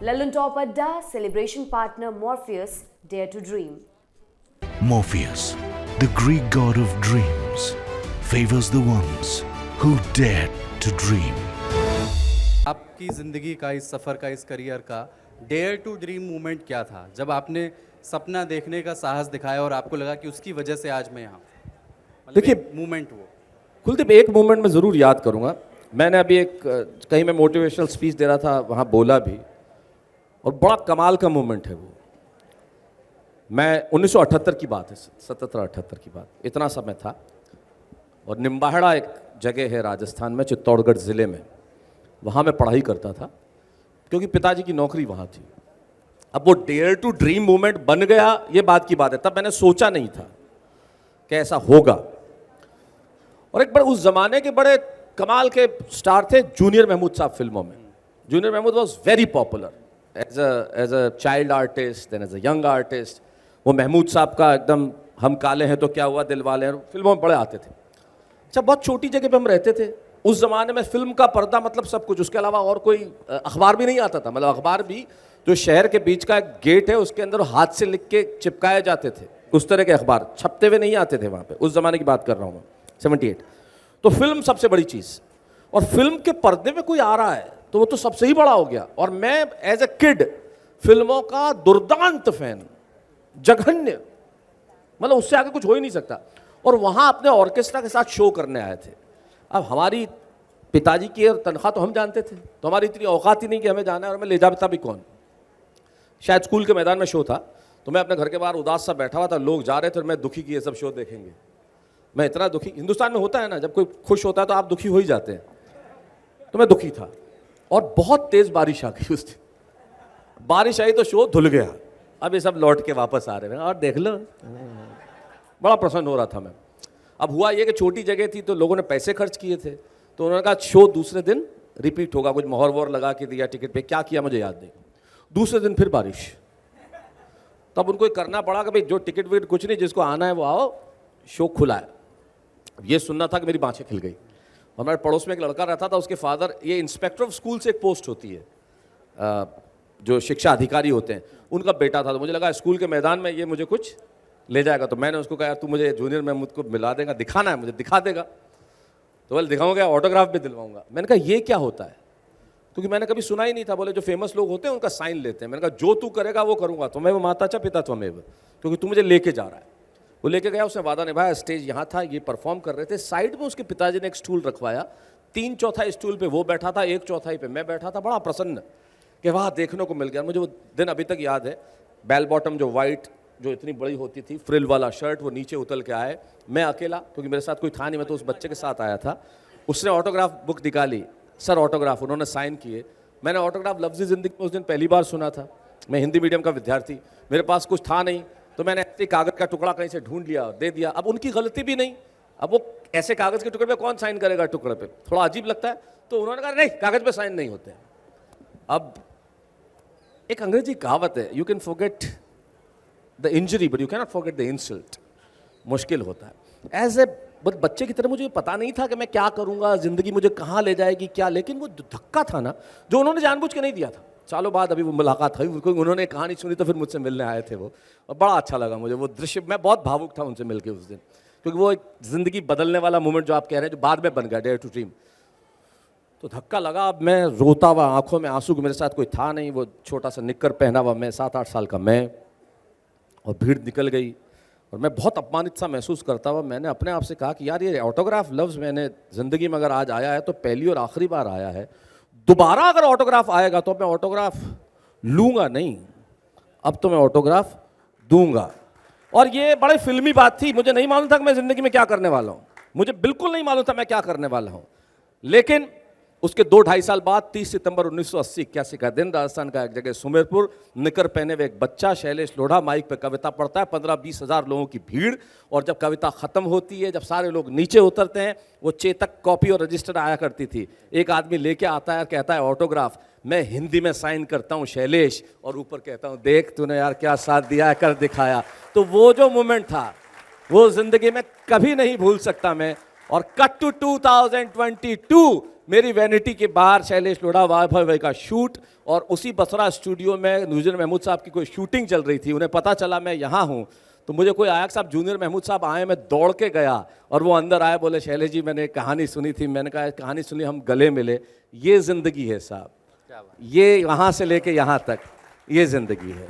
Lalun Top Adda, celebration partner Morpheus, Dare to Dream. Morpheus, the Greek god of dreams, favors the ones who dare to dream. आपकी ज़िंदगी का, इस सफ़र का, इस career का dare to dream moment क्या था जब आपने सपना देखने का साहस दिखाया और आपको लगा कि उसकी वजह से आज मैं यहाँ? देखिए, मोमेंट वो कुलदीप, एक मोमेंट मैं ज़रूर याद करूँगा। मैंने अभी एक कहीं मैं मोटिवेशनल स्पीच दे रहा था, वहाँ बोला भी, और बड़ा कमाल का मोमेंट है वो। मैं 1978 की बात है, 77-78 की बात, इतना समय था, और निम्बाहेड़ा एक जगह है राजस्थान में, चित्तौड़गढ़ ज़िले में, वहाँ मैं पढ़ाई करता था क्योंकि पिताजी की नौकरी वहाँ थी। अब वो डेयर टू ड्रीम मोमेंट बन गया, ये बात की बात है। तब मैंने सोचा नहीं था कि ऐसा होगा। और एक बड़े उस जमाने के बड़े कमाल के स्टार थे जूनियर महमूद साहब फिल्मों में। Junior Mehmood was very popular as a child artist, then as a young artist. वो महमूद साहब का एकदम हम काले हैं तो क्या हुआ दिल वाले हैं फिल्मों में बड़े आते थे। अच्छा, बहुत छोटी जगह पे हम रहते थे उस ज़माने में। फिल्म का पर्दा मतलब सब कुछ, उसके अलावा और कोई अखबार भी नहीं आता था। मतलब अखबार भी जो शहर के बीच का एक गेट है उसके अंदर हाथ से लिख के चिपकाए जाते थे, उस तरह के अखबार छपते हुए नहीं आते थे वहाँ पे। उस ज़माने की बात कर रहा हूँ मैं, 78। तो फिल्म सबसे बड़ी चीज़, और फिल्म के पर्दे में कोई आ रहा है तो वो तो सबसे ही बड़ा हो गया। और मैं एज ए किड फिल्मों का दुर्दांत फैन, जघन्य, मतलब उससे आगे कुछ हो ही नहीं सकता। और वहाँ अपने ऑर्केस्ट्रा के साथ शो करने आए थे। अब हमारी पिताजी की तनख्वाह तो हम जानते थे, तो हमारी इतनी औकात ही नहीं कि हमें जाना है, और मैं ले जाता भी कौन। शायद स्कूल के मैदान में शो था, तो मैं अपने घर के बाहर उदास सा बैठा हुआ था, लोग जा रहे थे और मैं दुखी कि ये सब शो देखेंगे। मैं इतना दुखी, हिंदुस्तान में होता है ना, जब कोई खुश होता है तो आप दुखी हो ही जाते हैं। तो मैं दुखी था, और बहुत तेज़ बारिश आ गई उस दिन। बारिश आई तो शो धुल गया। अब ये सब लौट के वापस आ रहे हैं, और देख लो, बड़ा प्रसन्न हो रहा था मैं। अब हुआ ये कि छोटी जगह थी तो लोगों ने पैसे खर्च किए थे, तो उन्होंने कहा शो दूसरे दिन रिपीट होगा। कुछ मोहर वोहर लगा के दिया टिकट पे, क्या किया मुझे याद नहीं। दूसरे दिन फिर बारिश। तब उनको करना पड़ा कि भाई जो टिकट विकट कुछ नहीं, जिसको आना है वो आओ, शो खुला है। ये सुनना था कि मेरी बाँछें खिल गई। हमारे पड़ोस में एक लड़का रहता था, उसके फादर, ये इंस्पेक्टर ऑफ स्कूल से एक पोस्ट होती है, जो शिक्षा अधिकारी होते हैं, उनका बेटा था। तो मुझे लगा स्कूल के मैदान में ये मुझे कुछ ले जाएगा। तो मैंने उसको कहा, तू मुझे जूनियर महमूद को मिला देगा, दिखाना है मुझे, दिखा देगा। तो बोले दिखाऊंगा, ऑटोग्राफ भी दिलवाऊंगा। मैंने कहा ये क्या होता है, क्योंकि मैंने कभी सुना ही नहीं था। बोले जो फेमस लोग होते हैं उनका साइन लेते हैं। मैंने कहा जो तू करेगा वो करूंगा, तुम्हें वो माता चा पिता तुम्हें, क्योंकि तू मुझे लेके जा रहा है। वो लेके गया, उसने वादा निभाया। स्टेज यहाँ था, ये परफॉर्म कर रहे थे। साइड में उसके पिताजी ने एक स्टूल रखवाया, 3/4 स्टूल पे वो बैठा था, 1/4 पे मैं बैठा था। बड़ा प्रसन्न कि वहाँ देखने को मिल गया। मुझे वो दिन अभी तक याद है। बेल बॉटम जो वाइट, जो इतनी बड़ी होती थी, फ्रिल वाला शर्ट, वो नीचे उतल के आए। मैं अकेला, क्योंकि मेरे साथ कोई था नहीं, मैं तो उस बच्चे के साथ आया था। उसने ऑटोग्राफ बुक निकाली, सर ऑटोग्राफ, उन्होंने साइन किए। मैंने ऑटोग्राफ लफ्ज़ी ज़िंदगी में उस दिन पहली बार सुना था। मैं हिंदी मीडियम का विद्यार्थी, मेरे पास कुछ था नहीं, तो मैंने ऐसे कागज़ का टुकड़ा कहीं से ढूंढ लिया, दे दिया। अब उनकी गलती भी नहीं। अब वो ऐसे कागज़ के टुकड़े पे कौन साइन करेगा, टुकड़े पे थोड़ा अजीब लगता है। तो उन्होंने कहा नहीं, कागज़ पे साइन नहीं होते। अब एक अंग्रेजी कहावत है, you can forget the injury but you can not forget the insult. मुश्किल होता है। एज ए बच्चे की तरह मुझे पता नहीं था कि मैं क्या करूंगा, ज़िंदगी मुझे कहाँ ले जाएगी क्या, लेकिन वो धक्का था ना, जो उन्होंने जानबूझ के नहीं दिया था। सालों बाद अभी वो मुलाकात हुई, उन्होंने कहानी सुनी तो फिर मुझसे मिलने आए थे वो, और बड़ा अच्छा लगा मुझे वो दृश्य। मैं बहुत भावुक था उनसे मिलकर उस दिन, क्योंकि वो एक ज़िंदगी बदलने वाला मोमेंट जो आप कह रहे हैं, जो बाद में बन गया डेयर टू ड्रीम। तो धक्का लगा। अब मैं रोता हुआ, आंखों में आंसू, मेरे साथ कोई था नहीं, वो छोटा सा निक्कर पहना हुआ मैं, 7-8 साल का मैं, और भीड़ निकल गई। और मैं बहुत अपमानित सा महसूस करता हुआ मैंने अपने आप से कहा कि यार ये ऑटोग्राफ लफ्ज़ मैंने ज़िंदगी में अगर आज आया है तो पहली और आखिरी बार आया है। दोबारा अगर ऑटोग्राफ आएगा तो मैं ऑटोग्राफ लूँगा नहीं, अब तो मैं ऑटोग्राफ दूंगा। और ये बड़ी फिल्मी बात थी। मुझे नहीं मालूम था कि मैं ज़िंदगी में क्या करने वाला हूँ, मुझे बिल्कुल नहीं मालूम था मैं क्या करने वाला हूँ। लेकिन उसके 2-2.5 साल बाद 30 सितंबर 1980-81 का दिन, राजस्थान का एक जगह सुमेरपुर, निकर पहने हुए एक बच्चा शैलेश लोढ़ा माइक पे कविता पढ़ता है, 15-20 हज़ार लोगों की भीड़। और जब कविता ख़त्म होती है, जब सारे लोग नीचे उतरते हैं, वो चेतक कॉपी और रजिस्टर आया करती थी। एक आदमी लेके आता है और कहता है ऑटोग्राफ, मैं हिंदी में साइन करता हूँ शैलेश, और ऊपर कहता हूँ देख तूने यार क्या साथ दिया है, कर दिखाया। तो वो जो मोमेंट था वो ज़िंदगी में कभी नहीं भूल सकता मैं। और कट टू 2022, मेरी वैनिटी के बाहर शैलेश लोढ़ा भाई का शूट, और उसी बसरा स्टूडियो में जूनियर महमूद साहब की कोई शूटिंग चल रही थी। उन्हें पता चला मैं यहाँ हूँ, तो मुझे कोई आया साहब जूनियर महमूद साहब आए, मैं दौड़ के गया और वो अंदर आए, बोले शैलेश जी मैंने एक कहानी सुनी थी। मैंने कहा कहानी सुनी, हम गले मिले। ये ज़िंदगी है साहब, ये वहाँ से लेके यहाँ तक ये ज़िंदगी है।